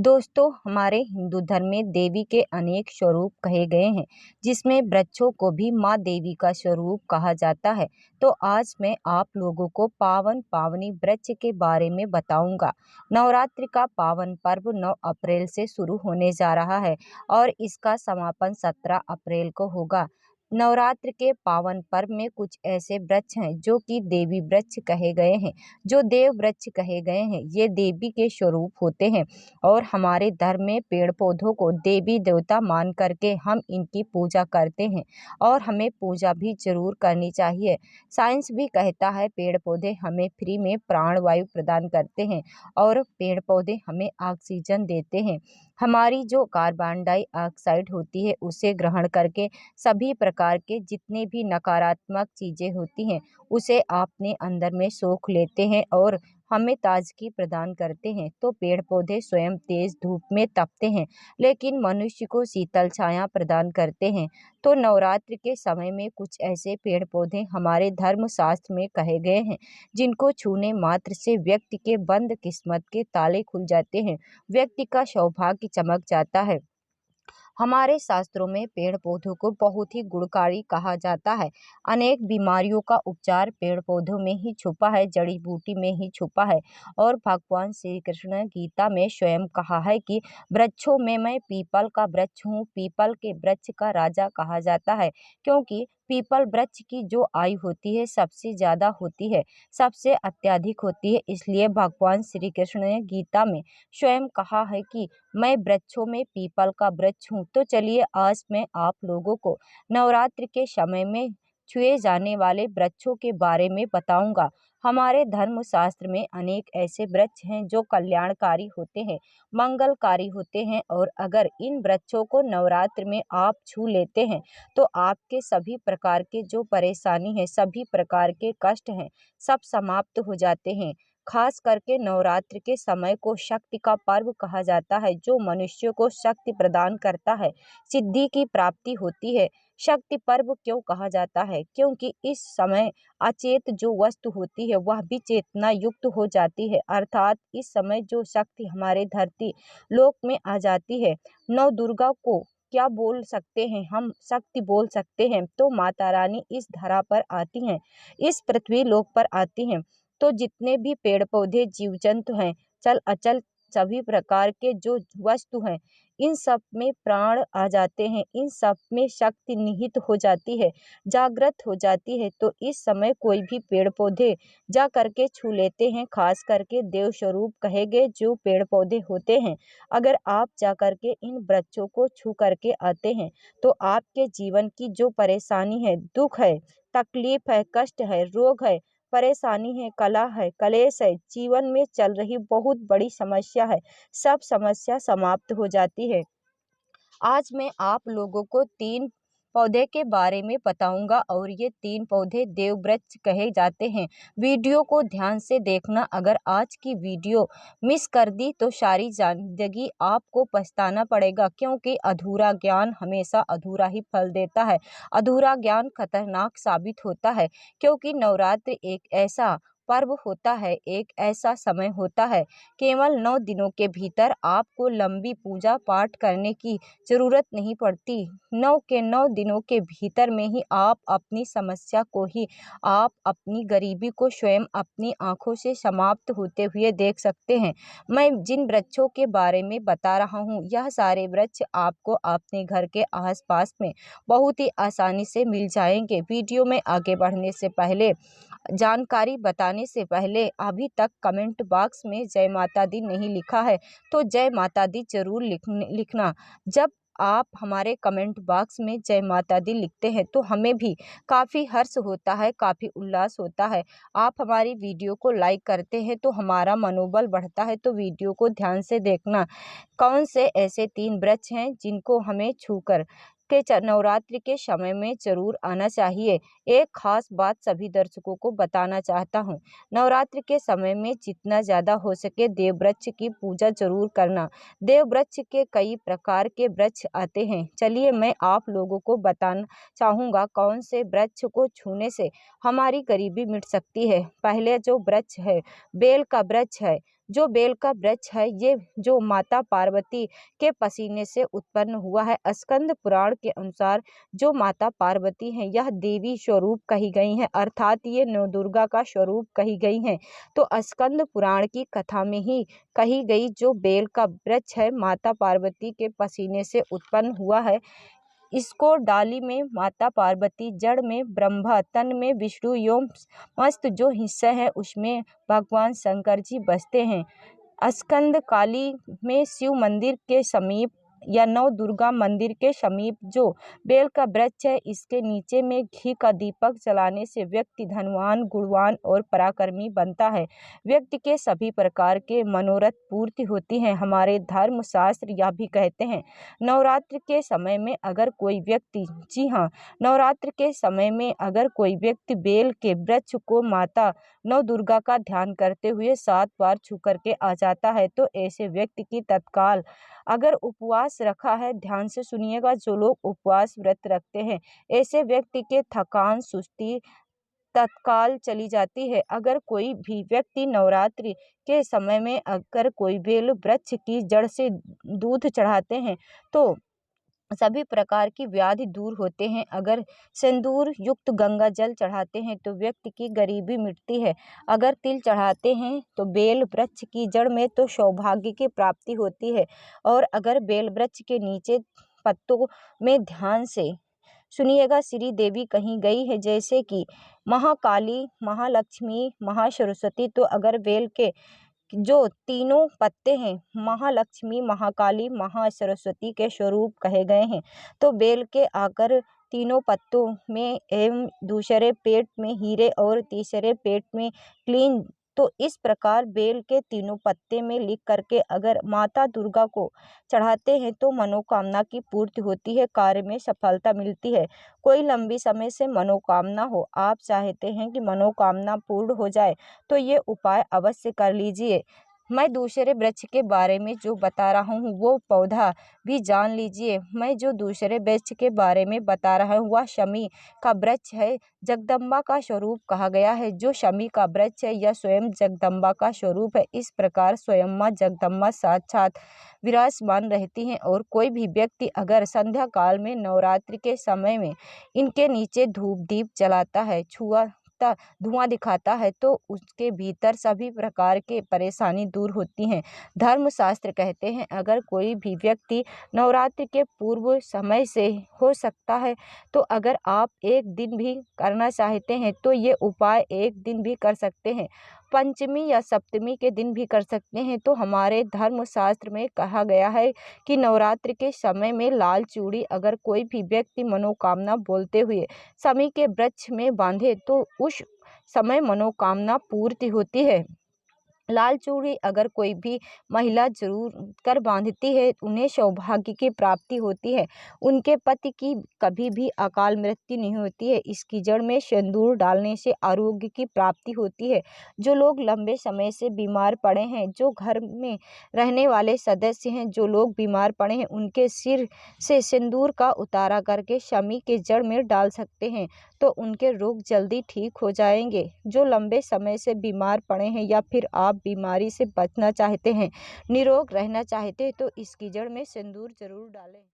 दोस्तों, हमारे हिंदू धर्म में देवी के अनेक स्वरूप कहे गए हैं, जिसमें वृक्षों को भी माँ देवी का स्वरूप कहा जाता है। तो आज मैं आप लोगों को पावन पावनी वृक्ष के बारे में बताऊंगा। नवरात्रि का पावन पर्व 9 अप्रैल से शुरू होने जा रहा है और इसका समापन 17 अप्रैल को होगा। नवरात्र के पावन पर्व में कुछ ऐसे वृक्ष हैं जो कि देवी वृक्ष कहे गए हैं, जो देव वृक्ष कहे गए हैं। ये देवी के स्वरूप होते हैं और हमारे धर्म में पेड़ पौधों को देवी देवता मान करके हम इनकी पूजा करते हैं और हमें पूजा भी जरूर करनी चाहिए। साइंस भी कहता है पेड़ पौधे हमें फ्री में प्राण वायु प्रदान करते हैं और पेड़ पौधे हमें ऑक्सीजन देते हैं। हमारी जो कार्बन डाइऑक्साइड होती है उसे ग्रहण करके सभी प्रकार के जितने भी नकारात्मक चीज़ें होती हैं उसे अपने अंदर में सोख लेते हैं और हमें ताजगी प्रदान करते हैं। तो पेड़ पौधे स्वयं तेज धूप में तपते हैं, लेकिन मनुष्य को शीतल छाया प्रदान करते हैं। तो नवरात्रि के समय में कुछ ऐसे पेड़ पौधे हमारे धर्म शास्त्र में कहे गए हैं, जिनको छूने मात्र से व्यक्ति के बंद किस्मत के ताले खुल जाते हैं, व्यक्ति का सौभाग्य चमक जाता है। हमारे शास्त्रों में पेड़ पौधों को बहुत ही गुणकारी कहा जाता है। अनेक बीमारियों का उपचार पेड़ पौधों में ही छुपा है, जड़ी बूटी में ही छुपा है। और भगवान श्री कृष्ण ने गीता में स्वयं कहा है कि वृक्षों में मैं पीपल का वृक्ष हूँ। पीपल के वृक्ष का राजा कहा जाता है, क्योंकि पीपल वृक्ष की जो आयु होती है सबसे ज्यादा होती है, सबसे अत्यधिक होती है। इसलिए भगवान श्री कृष्ण ने गीता में स्वयं कहा है कि मैं वृक्षों में पीपल का वृक्ष हूँ। तो चलिए आज मैं आप लोगों को नवरात्रि के समय में छुए जाने वाले वृक्षों के बारे में बताऊंगा। हमारे धर्म शास्त्र में अनेक ऐसे वृक्ष हैं जो कल्याणकारी होते हैं, मंगलकारी होते हैं, और अगर इन वृक्षों को नवरात्र में आप छू लेते हैं तो आपके सभी प्रकार के जो परेशानी है, सभी प्रकार के कष्ट हैं, सब समाप्त हो जाते हैं। खास करके नवरात्र के समय को शक्ति का पर्व कहा जाता है, जो मनुष्य को शक्ति प्रदान करता है, सिद्धि की प्राप्ति होती है। शक्ति पर्व क्यों कहा जाता है? क्योंकि इस समय अचेत जो वस्तु होती है वह भी चेतना युक्त हो जाती है, अर्थात इस समय जो शक्ति हमारे धरती लोक में आ जाती है। नौ दुर्गा को क्या बोल सकते हैं हम? शक्ति बोल सकते हैं। तो माता रानी इस धरा पर आती हैं, इस पृथ्वी लोक पर आती हैं। तो जितने भी पेड़ पौधे जीव जंतु हैं, चल अचल सभी प्रकार के जो वस्तु हैं, इन सब में प्राण आ जाते हैं, इन सब में शक्ति निहित हो जाती है, जागृत हो जाती है। तो इस समय कोई भी पेड़ पौधे जा करके छू लेते हैं, खास करके देव स्वरूप कहे गए जो पेड़ पौधे होते हैं। अगर आप जा करके इन वृक्षों को छू करके आते हैं तो आपके जीवन की जो परेशानी है, दुख है, तकलीफ है, कष्ट है, रोग है, परेशानी है, कला है, कलेश है, जीवन में चल रही बहुत बड़ी समस्या है, सब समस्या समाप्त हो जाती है। आज मैं आप लोगों को 3 पौधे के बारे में बताऊंगा और ये 3 पौधे देव वृक्ष कहे जाते हैं। वीडियो को ध्यान से देखना। अगर आज की वीडियो मिस कर दी तो सारी जिंदगी आपको पछताना पड़ेगा, क्योंकि अधूरा ज्ञान हमेशा अधूरा ही फल देता है। अधूरा ज्ञान खतरनाक साबित होता है, क्योंकि नवरात्र एक ऐसा पर्व होता है, एक ऐसा समय होता है, केवल 9 दिनों के भीतर आपको लंबी पूजा पाठ करने की जरूरत नहीं पड़ती। 9 के 9 दिनों के भीतर में ही आप अपनी समस्या को ही, आप अपनी गरीबी को स्वयं अपनी आंखों से समाप्त होते हुए देख सकते हैं। मैं जिन वृक्षों के बारे में बता रहा हूँ, यह सारे वृक्ष आपको अपने घर के आसपास में बहुत ही आसानी से मिल जाएंगे। वीडियो में आगे बढ़ने से पहले, जानकारी बताने से पहले, अभी तक कमेंट बॉक्स में जय माता दी नहीं लिखा है तो जय माता दी जरूर लिखना। जब आप हमारे कमेंट बॉक्स में जय माता दी लिखते हैं तो हमें भी काफ़ी हर्ष होता है, काफ़ी उल्लास होता है। आप हमारी वीडियो को लाइक करते हैं तो हमारा मनोबल बढ़ता है। तो वीडियो को ध्यान से देखना। कौन से ऐसे 3 वृक्ष हैं जिनको हमें छूकर के नवरात्रि के समय में जरूर आना चाहिए। एक खास बात सभी दर्शकों को बताना चाहता हूँ, नवरात्रि के समय में जितना ज़्यादा हो सके देव वृक्ष की पूजा जरूर करना। देव वृक्ष के कई प्रकार के वृक्ष आते हैं। चलिए मैं आप लोगों को बताना चाहूँगा कौन से वृक्ष को छूने से हमारी गरीबी मिट सकती है। पहले जो वृक्ष है बेल का वृक्ष है। जो बेल का वृक्ष है ये जो माता पार्वती के पसीने से उत्पन्न हुआ है। स्कंद पुराण के अनुसार जो माता पार्वती हैं यह देवी स्वरूप कही गई हैं, अर्थात ये नवदुर्गा का स्वरूप कही गई हैं। तो स्कंद पुराण की कथा में ही कही गई जो बेल का वृक्ष है माता पार्वती के पसीने से उत्पन्न हुआ है। इसको डाली में माता पार्वती, जड़ में ब्रह्मा, तन में विष्णु एवं मस्त जो हिस्से हैं उसमें भगवान शंकर जी बसते हैं। स्कंद काली में शिव मंदिर के समीप या नव दुर्गा मंदिर के समीप जो बेल का वृक्ष है इसके नीचे में घी का दीपक जलाने से व्यक्ति धनवान, गुणवान और पराक्रमी बनता है। व्यक्ति के सभी प्रकार के मनोरथ पूर्ति होती हैं। हमारे धर्म शास्त्र यह भी कहते हैं नवरात्र के समय में अगर कोई व्यक्ति जी हाँ नवरात्र के समय में अगर कोई व्यक्ति बेल के वृक्ष को माता नव दुर्गा का ध्यान करते हुए 7 बार छू करके आ जाता है तो ऐसे व्यक्ति की तत्काल अगर उपवास रखा है, ध्यान से सुनिएगा, जो लोग उपवास व्रत रखते हैं ऐसे व्यक्ति के थकान सुस्ती तत्काल चली जाती है। अगर कोई भी व्यक्ति नवरात्रि के समय में अगर कोई बेल वृक्ष की जड़ से दूध चढ़ाते हैं तो सभी प्रकार की व्याधि दूर होते हैं। अगर सिंदूर युक्त गंगा जल चढ़ाते हैं तो व्यक्ति की गरीबी मिटती है। अगर तिल चढ़ाते हैं तो बेल वृक्ष की जड़ में तो सौभाग्य की प्राप्ति होती है। और अगर बेल वृक्ष के नीचे पत्तों में ध्यान से सुनिएगा श्री देवी कहीं गई है जैसे कि महाकाली, महालक्ष्मी, महासरस्वती। तो अगर बेल के जो तीनों पत्ते हैं महालक्ष्मी, महाकाली, महासरस्वती के स्वरूप कहे गए हैं तो बेल के आकर तीनों पत्तों में एवं दूसरे पेट में हीरे और तीसरे पेट में क्लीन, तो इस प्रकार बेल के तीनों पत्ते में लिख करके अगर माता दुर्गा को चढ़ाते हैं तो मनोकामना की पूर्ति होती है, कार्य में सफलता मिलती है। कोई लंबी समय से मनोकामना हो, आप चाहते हैं कि मनोकामना पूर्ण हो जाए तो ये उपाय अवश्य कर लीजिए। मैं दूसरे वृक्ष के बारे में जो बता रहा हूँ वो पौधा भी जान लीजिए। मैं जो दूसरे वृक्ष के बारे में बता रहा हूँ वह शमी का वृक्ष है। जगदम्बा का स्वरूप कहा गया है। जो शमी का वृक्ष है यह स्वयं जगदम्बा का स्वरूप है। इस प्रकार स्वयं माँ जगदम्बा साक्षात विराजमान रहती हैं। और कोई भी व्यक्ति अगर संध्या काल में नवरात्रि के समय में इनके नीचे धूप दीप जलाता है, छुआ धुआं दिखाता है तो उसके भीतर सभी प्रकार के परेशानी दूर होती हैं। धर्मशास्त्र कहते हैं अगर कोई भी व्यक्ति नवरात्रि के पूर्व समय से हो सकता है तो अगर आप एक दिन भी करना चाहते हैं तो ये उपाय एक दिन भी कर सकते हैं, पंचमी या सप्तमी के दिन भी कर सकते हैं। तो हमारे धर्मशास्त्र में कहा गया है कि नवरात्रि के समय में लाल चूड़ी अगर कोई भी व्यक्ति मनोकामना बोलते हुए शमी के वृक्ष में बांधे तो उस समय मनोकामना पूर्ति होती है। लाल चूड़ी अगर कोई भी महिला जरूर कर बांधती है उन्हें सौभाग्य की प्राप्ति होती है, उनके पति की कभी भी अकाल मृत्यु नहीं होती है। इसकी जड़ में सिंदूर डालने से आरोग्य की प्राप्ति होती है। जो लोग लंबे समय से बीमार पड़े हैं, जो घर में रहने वाले सदस्य हैं, जो लोग बीमार पड़े हैं उनके सिर से सिंदूर का उतारा करके शमी के जड़ में डाल सकते हैं तो उनके रोग जल्दी ठीक हो जाएंगे। जो लंबे समय से बीमार पड़े हैं या फिर आप बीमारी से बचना चाहते हैं, निरोग रहना चाहते हैं तो इसकी जड़ में सिंदूर जरूर डालें।